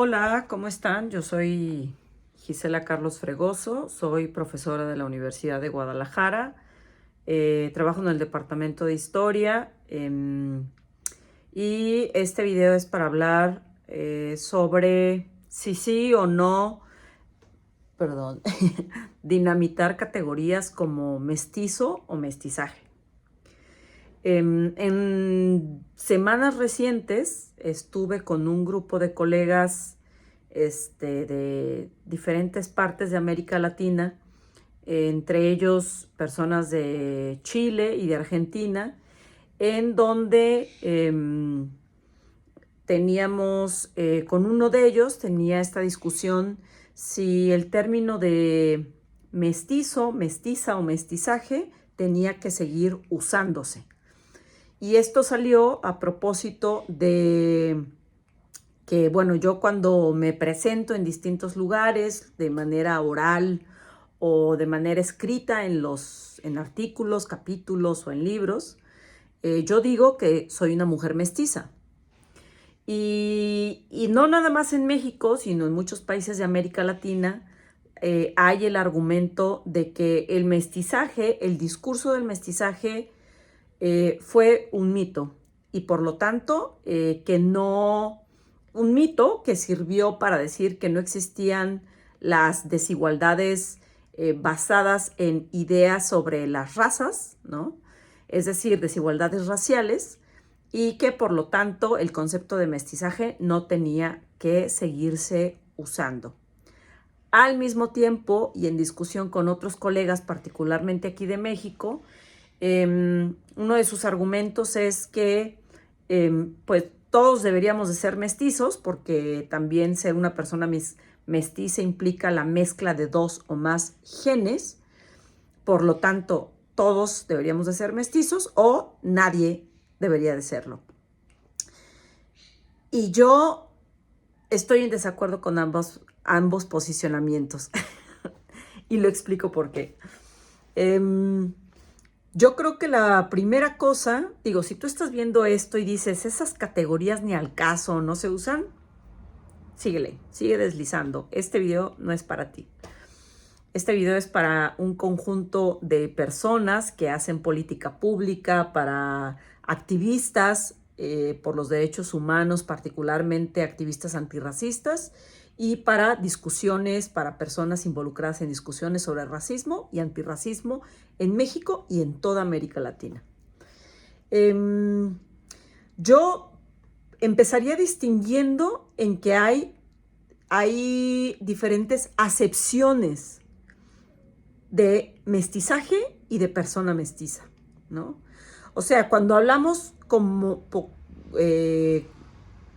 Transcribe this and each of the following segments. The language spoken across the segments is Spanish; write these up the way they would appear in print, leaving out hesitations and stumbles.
Hola, ¿cómo están? Yo soy Gisela Carlos Fregoso, soy profesora de la Universidad de Guadalajara, trabajo en el Departamento de Historia y este video es para hablar sobre si sí o no, perdón, dinamitar categorías como mestizo o mestizaje. En semanas recientes estuve con un grupo de colegas de diferentes partes de América Latina, entre ellos personas de Chile y de Argentina, en donde con uno de ellos tenía esta discusión si el término de mestizo, mestiza o mestizaje tenía que seguir usándose. Y esto salió a propósito de que, bueno, yo cuando me presento en distintos lugares de manera oral o de manera escrita en artículos, capítulos o en libros, yo digo que soy una mujer mestiza. Y no nada más en México, sino en muchos países de América Latina, hay el argumento de que el mestizaje, el discurso del mestizaje, fue un mito y por lo tanto un mito que sirvió para decir que no existían las desigualdades basadas en ideas sobre las razas, ¿no? Es decir, desigualdades raciales, y que por lo tanto el concepto de mestizaje no tenía que seguirse usando. Al mismo tiempo, y en discusión con otros colegas, particularmente aquí de México, uno de sus argumentos es que pues todos deberíamos de ser mestizos, porque también ser una persona mestiza implica la mezcla de dos o más genes. Por lo tanto, todos deberíamos de ser mestizos o nadie debería de serlo. Y yo estoy en desacuerdo con ambos posicionamientos. Y lo explico por qué. Yo creo que la primera cosa, digo, si tú estás viendo esto y dices, esas categorías ni al caso no se usan, sigue deslizando. Este video no es para ti. Este video es para un conjunto de personas que hacen política pública, para activistas por los derechos humanos, particularmente activistas antirracistas, y para discusiones, para personas involucradas en discusiones sobre racismo y antirracismo en México y en toda América Latina. Yo empezaría distinguiendo en que hay diferentes acepciones de mestizaje y de persona mestiza, ¿no? O sea, cuando hablamos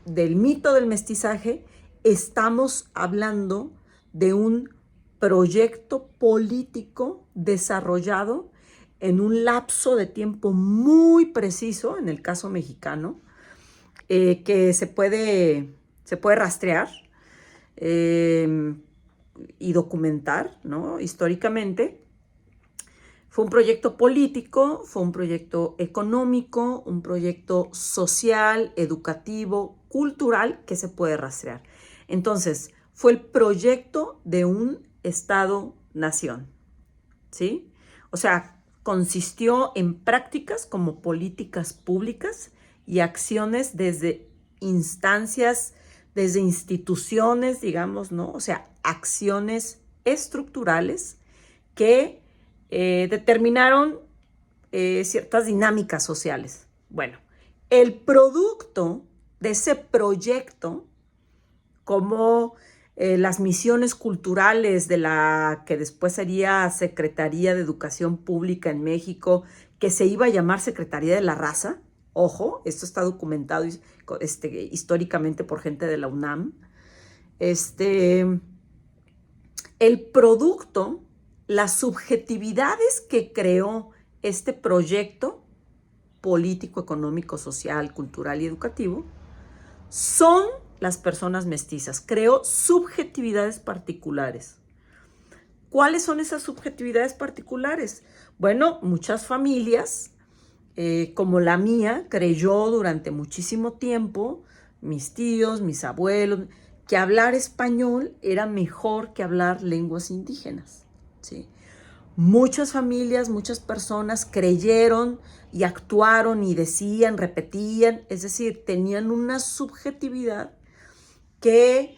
del mito del mestizaje, estamos hablando de un proyecto político desarrollado en un lapso de tiempo muy preciso, en el caso mexicano, que se puede rastrear y documentar, ¿no? Históricamente. Fue un proyecto político, fue un proyecto económico, un proyecto social, educativo, cultural, que se puede rastrear. Entonces, fue el proyecto de un Estado-nación, ¿sí? O sea, consistió en prácticas como políticas públicas y acciones desde instancias, desde instituciones, digamos, ¿no? O sea, acciones estructurales que determinaron ciertas dinámicas sociales. Bueno, el producto de ese proyecto, como las misiones culturales de la que después sería Secretaría de Educación Pública en México, que se iba a llamar Secretaría de la Raza. Ojo, esto está documentado históricamente por gente de la UNAM. El producto, las subjetividades que creó este proyecto político, económico, social, cultural y educativo, son las personas mestizas. Creó subjetividades particulares. ¿Cuáles son esas subjetividades particulares? Bueno, muchas familias, como la mía, creyó durante muchísimo tiempo, mis tíos, mis abuelos, que hablar español era mejor que hablar lenguas indígenas, ¿sí? Muchas familias, muchas personas creyeron y actuaron y decían, repetían, es decir, tenían una subjetividad que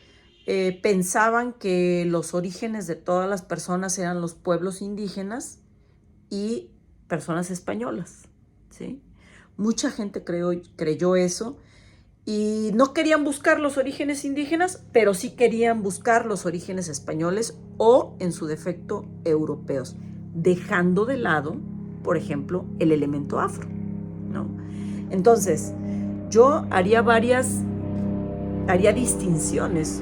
pensaban que los orígenes de todas las personas eran los pueblos indígenas y personas españolas, ¿sí? Mucha gente creyó eso y no querían buscar los orígenes indígenas, pero sí querían buscar los orígenes españoles o, en su defecto, europeos, dejando de lado, por ejemplo, el elemento afro, ¿no? Entonces, yo haría distinciones.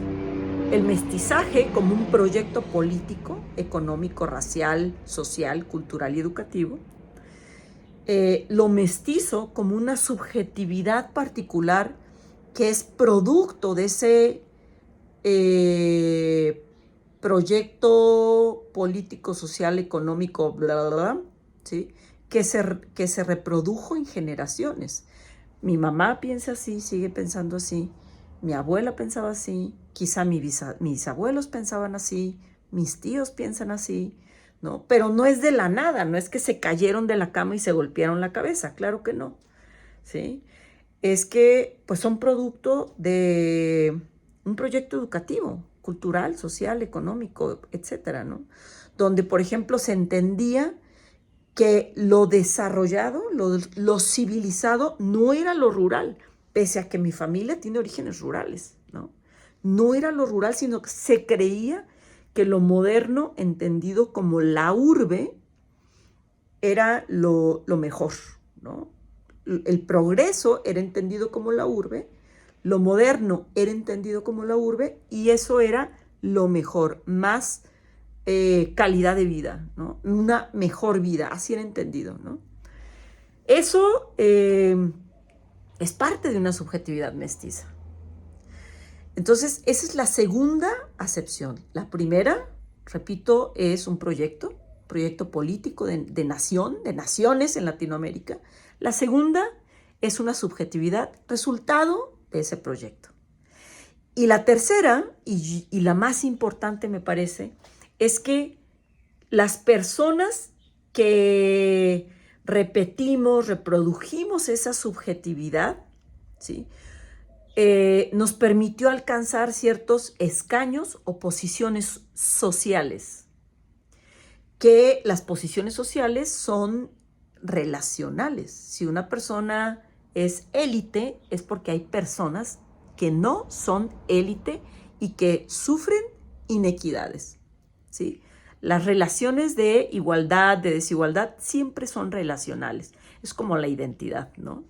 El mestizaje como un proyecto político, económico, racial, social, cultural y educativo. Lo mestizo como una subjetividad particular que es producto de ese proyecto político, social, económico, bla, bla, bla, ¿sí? que se reprodujo en generaciones. Mi mamá piensa así, sigue pensando así, mi abuela pensaba así, quizá mis abuelos pensaban así, mis tíos piensan así, ¿no? Pero no es de la nada, no es que se cayeron de la cama y se golpearon la cabeza, claro que no, ¿sí? Es que pues son producto de un proyecto educativo, cultural, social, económico, etcétera, ¿no? Donde, por ejemplo, se entendía que lo desarrollado, lo civilizado, no era lo rural, pese a que mi familia tiene orígenes rurales, ¿no? No era lo rural, sino que se creía que lo moderno, entendido como la urbe, era lo mejor, ¿no? El progreso era entendido como la urbe, lo moderno era entendido como la urbe, y eso era lo mejor, más calidad de vida, ¿no? Una mejor vida, así era entendido, ¿no? Eso es parte de una subjetividad mestiza. Entonces, esa es la segunda acepción. La primera, repito, es un proyecto político de nación, de naciones en Latinoamérica. La segunda es una subjetividad resultado de ese proyecto. Y la tercera, y la más importante me parece, es que las personas que repetimos, reprodujimos esa subjetividad, ¿sí? Nos permitió alcanzar ciertos escaños o posiciones sociales, que las posiciones sociales son relacionales. Si una persona es élite, es porque hay personas que no son élite y que sufren inequidades, ¿sí? Las relaciones de igualdad, de desigualdad, siempre son relacionales. Es como la identidad, ¿no?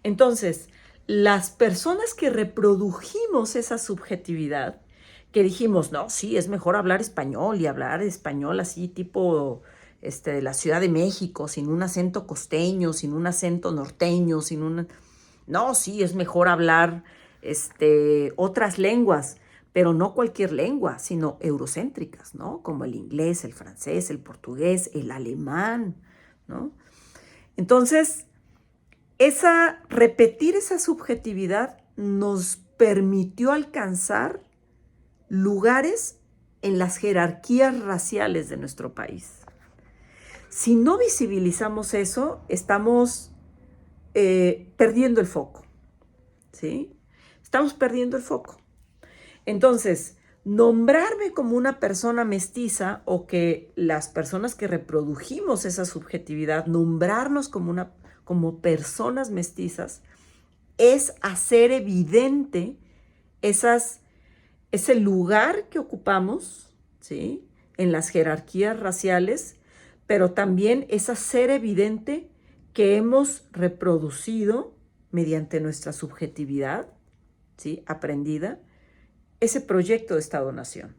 Entonces, las personas que reprodujimos esa subjetividad, que dijimos, no, sí, es mejor hablar español y hablar español así tipo de la Ciudad de México, sin un acento costeño, sin un acento norteño, sin un... No, sí, es mejor hablar otras lenguas, pero no cualquier lengua, sino eurocéntricas, ¿no? Como el inglés, el francés, el portugués, el alemán, ¿no? Entonces, repetir esa subjetividad nos permitió alcanzar lugares en las jerarquías raciales de nuestro país. Si no visibilizamos eso, estamos perdiendo el foco, ¿sí? Estamos perdiendo el foco. Entonces, nombrarme como una persona mestiza, o que las personas que reprodujimos esa subjetividad, nombrarnos como personas mestizas, es hacer evidente ese lugar que ocupamos, ¿sí?, en las jerarquías raciales, pero también es hacer evidente que hemos reproducido mediante nuestra subjetividad, ¿sí?, aprendida, ese proyecto de Estado-Nación.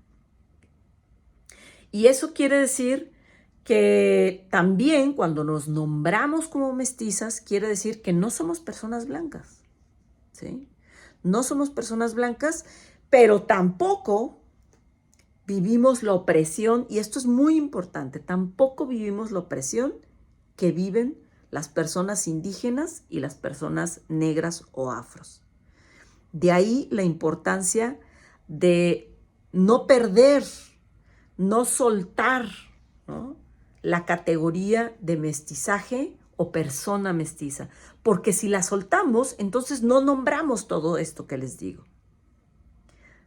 Y eso quiere decir que también cuando nos nombramos como mestizas, quiere decir que no somos personas blancas, ¿sí? No somos personas blancas, pero tampoco vivimos la opresión, y esto es muy importante, tampoco vivimos la opresión que viven las personas indígenas y las personas negras o afros. De ahí la importancia de no perder, no soltar, ¿no?, la categoría de mestizaje o persona mestiza. Porque si la soltamos, entonces no nombramos todo esto que les digo.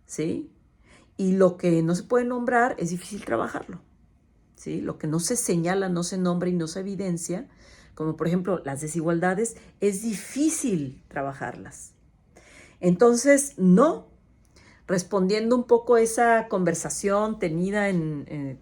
¿Sí? Y lo que no se puede nombrar es difícil trabajarlo. ¿Sí? Lo que no se señala, no se nombra y no se evidencia, como por ejemplo las desigualdades, es difícil trabajarlas. Entonces, no, respondiendo un poco a esa conversación tenida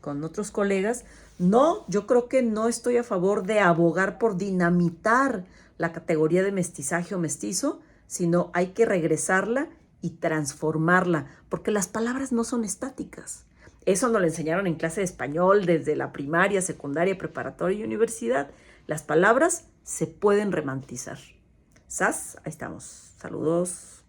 con otros colegas, no, yo creo que no estoy a favor de abogar por dinamitar la categoría de mestizaje o mestizo, sino hay que regresarla y transformarla, porque las palabras no son estáticas. Eso nos lo enseñaron en clase de español desde la primaria, secundaria, preparatoria y universidad. Las palabras se pueden remantizar. ¿Sas? Ahí estamos. Saludos.